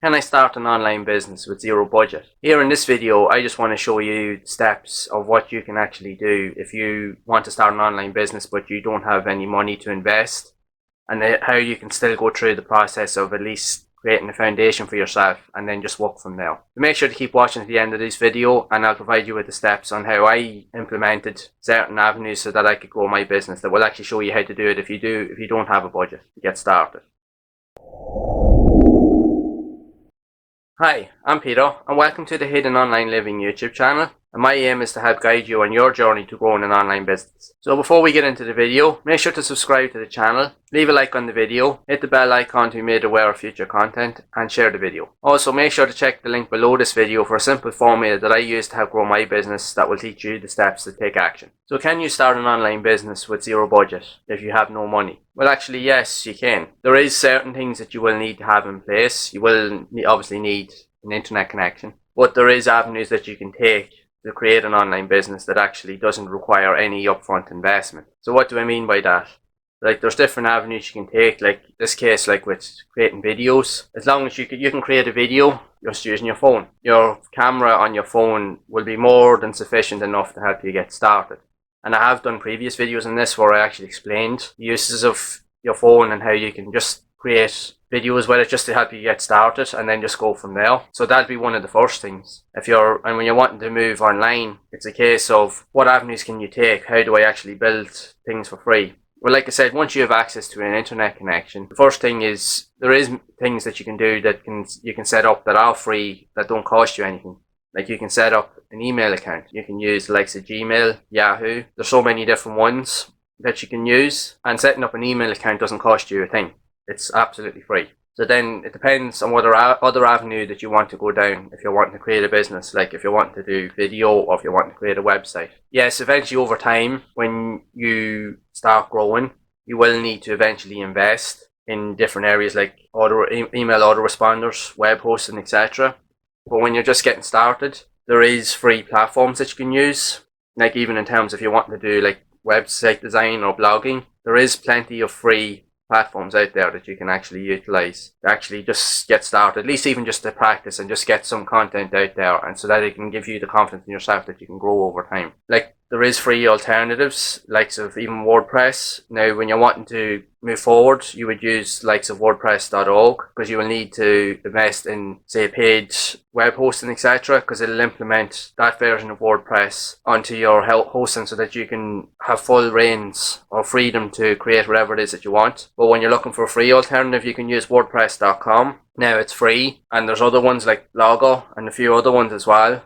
Can I start an online business with zero budget? Here in this video, I just want to show you steps of what you can actually do if you want to start an online business but you don't have any money to invest, and how you can still go through the process of at least creating a foundation for yourself and then just work from there. So make sure to keep watching to the end of this video, and I'll provide you with the steps on how I implemented certain avenues so that I could grow my business that will actually show you how to do it if you don't have a budget to get started. Hi, I'm Peter and welcome to the Hidden Online Living YouTube channel, and my aim is to help guide you on your journey to growing an online business. So before we get into the video, make sure to subscribe to the channel, leave a like on the video, hit the bell icon to be made aware of future content, and share the video. Also make sure to check the link below this video for a simple formula that I use to help grow my business that will teach you the steps to take action. So can you start an online business with zero budget if you have no money? Well, actually yes, you can. There is certain things that you will need to have in place. You will obviously need an internet connection, but there is avenues that you can take to create an online business that actually doesn't require any upfront investment. So what do I mean by that? Like, there's different avenues you can take, like this case, like with creating videos. As long as you can create a video just using your phone. Your camera on your phone will be more than sufficient enough to help you get started. And I have done previous videos on this where I actually explained the uses of your phone and how you can just create videos with it just to help you get started and then just go from there. So that'd be one of the first things. And when you're wanting to move online, it's a case of what avenues can you take? How do I actually build things for free? Well, like I said, once you have access to an internet connection, the first thing is there is things that you can do that you can set up that are free, that don't cost you anything. Like, you can set up an email account. You can use the likes of Gmail, Yahoo. There's so many different ones that you can use, and setting up an email account doesn't cost you a thing. It's absolutely free. So then it depends on what other avenue that you want to go down if you're wanting to create a business, like if you're wanting to do video or if you're wanting to create a website. Yes, eventually over time, when you start growing, you will need to eventually invest in different areas like email autoresponders, web hosting, etc. But when you're just getting started, there is free platforms that you can use. Like, even in terms if you want to do like website design or blogging, there is plenty of free platforms out there that you can actually utilize to actually just get started, at least even just to practice and just get some content out there, and so that it can give you the confidence in yourself that you can grow over time. Like, there is free alternatives, likes of even WordPress. Now, when you're wanting to move forward, you would use likes of WordPress.org, because you will need to invest in, say, paid web hosting, etc., because it'll implement that version of WordPress onto your hosting so that you can have full reins or freedom to create whatever it is that you want. But when you're looking for a free alternative, you can use WordPress.com. Now, it's free, and there's other ones like Blogger and a few other ones as well.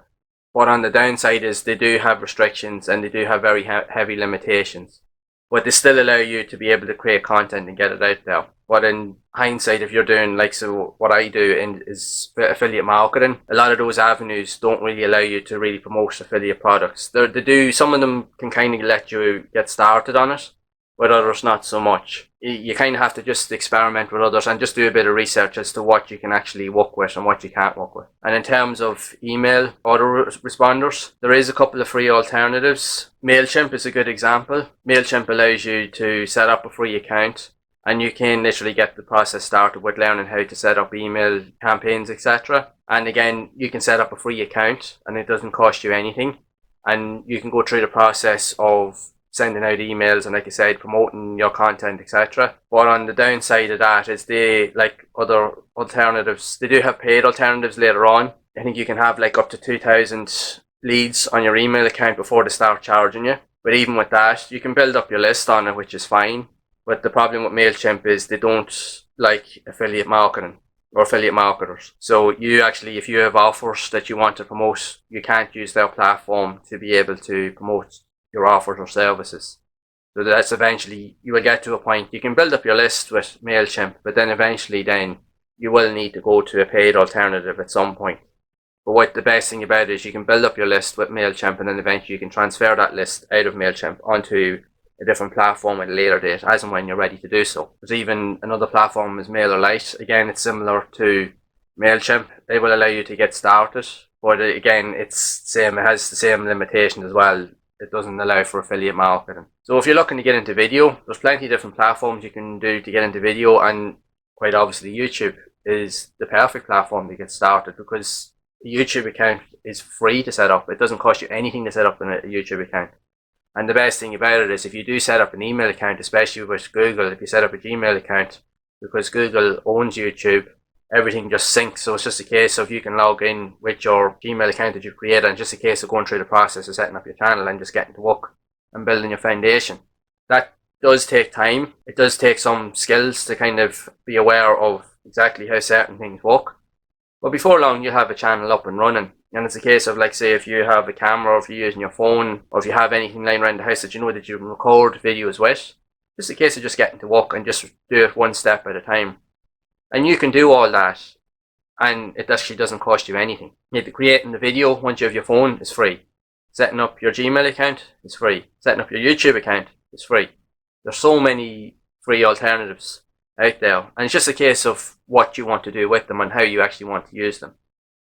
But on the downside is they do have restrictions and they do have very heavy limitations. But they still allow you to be able to create content and get it out there. But in hindsight, if you're doing like what I do is affiliate marketing, a lot of those avenues don't really allow you to really promote affiliate products. They do, some of them can kind of let you get started on it, but others not so much. You kind of have to just experiment with others and just do a bit of research as to what you can actually work with and what you can't work with. And in terms of email autoresponders, there is a couple of free alternatives. MailChimp is a good example. MailChimp allows you to set up a free account, and you can literally get the process started with learning how to set up email campaigns, etc. And again, you can set up a free account and it doesn't cost you anything. And you can go through the process of sending out emails and, like I said, promoting your content, etc. But on the downside of that is they, like other alternatives, they do have paid alternatives later on. I think you can have like up to 2,000 leads on your email account before they start charging you. But even with that, you can build up your list on it, which is fine. But the problem with MailChimp is they don't like affiliate marketing or affiliate marketers. So you actually, if you have offers that you want to promote, you can't use their platform to be able to promote your offers or services. So that's eventually, you will get to a point, you can build up your list with MailChimp, but then eventually then you will need to go to a paid alternative at some point. But what the best thing about it is you can build up your list with MailChimp, and then eventually you can transfer that list out of MailChimp onto a different platform at a later date, as and when you're ready to do so. There's even another platform is MailerLite. Again, it's similar to MailChimp. They will allow you to get started, but again, it has the same limitations as well. It doesn't allow for affiliate marketing. So if you're looking to get into video, there's plenty of different platforms you can do to get into video, and quite obviously YouTube is the perfect platform to get started, because a YouTube account is free to set up. It doesn't cost you anything to set up a YouTube account. And the best thing about it is if you do set up an email account, especially with Google, if you set up a Gmail account, because Google owns YouTube, everything just syncs. So it's just a case of you can log in with your Gmail account that you've created, and just a case of going through the process of setting up your channel and just getting to work and building your foundation. That does take time. It does take some skills to kind of be aware of exactly how certain things work. But before long, you'll have a channel up and running. And it's a case of, like, say, if you have a camera, or if you're using your phone, or if you have anything lying around the house that you know that you can record videos with, just a case of just getting to work and just do it one step at a time. And you can do all that, and it actually doesn't cost you anything. Creating the video once you have your phone is free. Setting up your Gmail account is free. Setting up your YouTube account is free. There's so many free alternatives out there, and it's just a case of what you want to do with them and how you actually want to use them.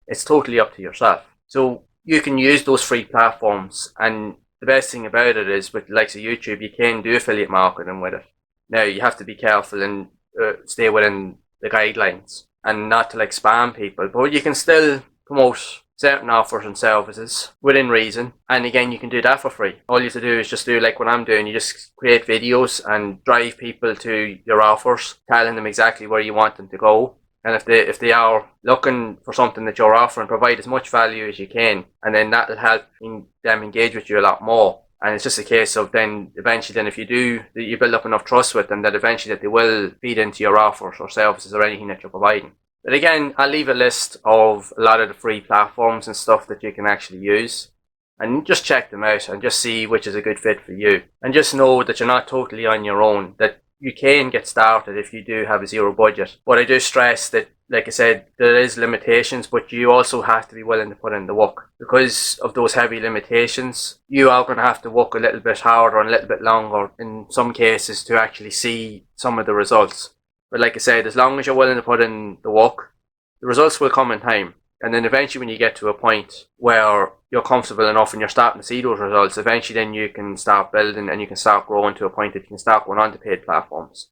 It's totally up to yourself. So you can use those free platforms, and the best thing about it is with the likes of YouTube, you can do affiliate marketing with it. Now you have to be careful and stay within the guidelines and not to like spam people, but you can still promote certain offers and services within reason. And again, you can do that for free. All you have to do is just do like what I'm doing. You just create videos and drive people to your offers, telling them exactly where you want them to go. And if they are looking for something that you're offering, provide as much value as you can, and then that'll help them engage with you a lot more. And it's just a case of then eventually, then if you build up enough trust with them, that eventually that they will feed into your offers or services or anything that you're providing. But again, I'll leave a list of a lot of the free platforms and stuff that you can actually use, and just check them out and just see which is a good fit for you. And just know that you're not totally on your own, that you can get started if you do have a zero budget. But I do stress that, like I said, there is limitations, but you also have to be willing to put in the work. Because of those heavy limitations, you are going to have to work a little bit harder and a little bit longer in some cases to actually see some of the results. But like I said, as long as you're willing to put in the work, the results will come in time. And then eventually when you get to a point where you're comfortable enough and you're starting to see those results, eventually then you can start building and you can start growing to a point that you can start going on to paid platforms.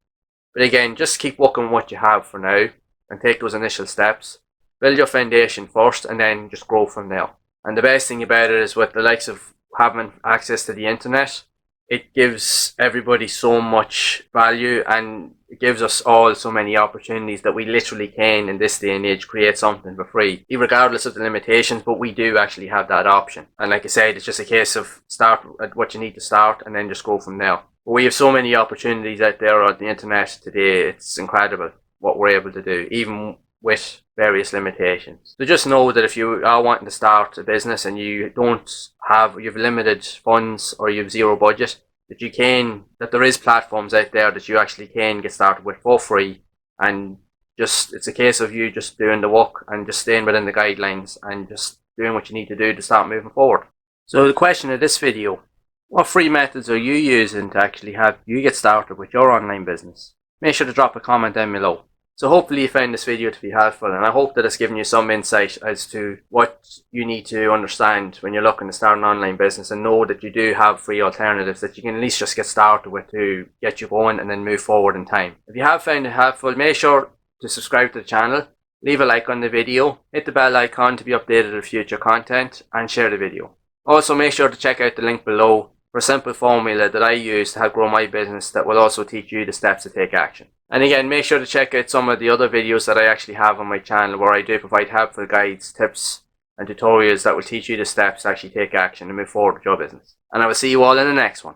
But again, just keep working with what you have for now and take those initial steps. Build your foundation first and then just grow from there. And the best thing about it is with the likes of having access to the internet, it gives everybody so much value, and it gives us all so many opportunities that we literally can, in this day and age, create something for free, regardless of the limitations. But we do actually have that option. And like I said, it's just a case of start at what you need to start and then just go from there. But we have so many opportunities out there on the internet today. It's incredible what we're able to do, even with various limitations. So just know that if you are wanting to start a business and you have limited funds or you have zero budget, that there is platforms out there that you actually can get started with for free. And just, it's a case of you just doing the work and just staying within the guidelines and just doing what you need to do to start moving forward. So the question of this video: what free methods are you using to actually have you get started with your online business? Make sure to drop a comment down below. So hopefully you found this video to be helpful, and I hope that it's given you some insight as to what you need to understand when you're looking to start an online business, and know that you do have free alternatives that you can at least just get started with to get you going and then move forward in time. If you have found it helpful, make sure to subscribe to the channel, leave a like on the video, hit the bell icon to be updated with future content, and share the video. Also make sure to check out the link below for a simple formula that I use to help grow my business that will also teach you the steps to take action. And again, make sure to check out some of the other videos that I actually have on my channel, where I do provide helpful guides, tips and tutorials that will teach you the steps to actually take action and move forward with your business. And I will see you all in the next one.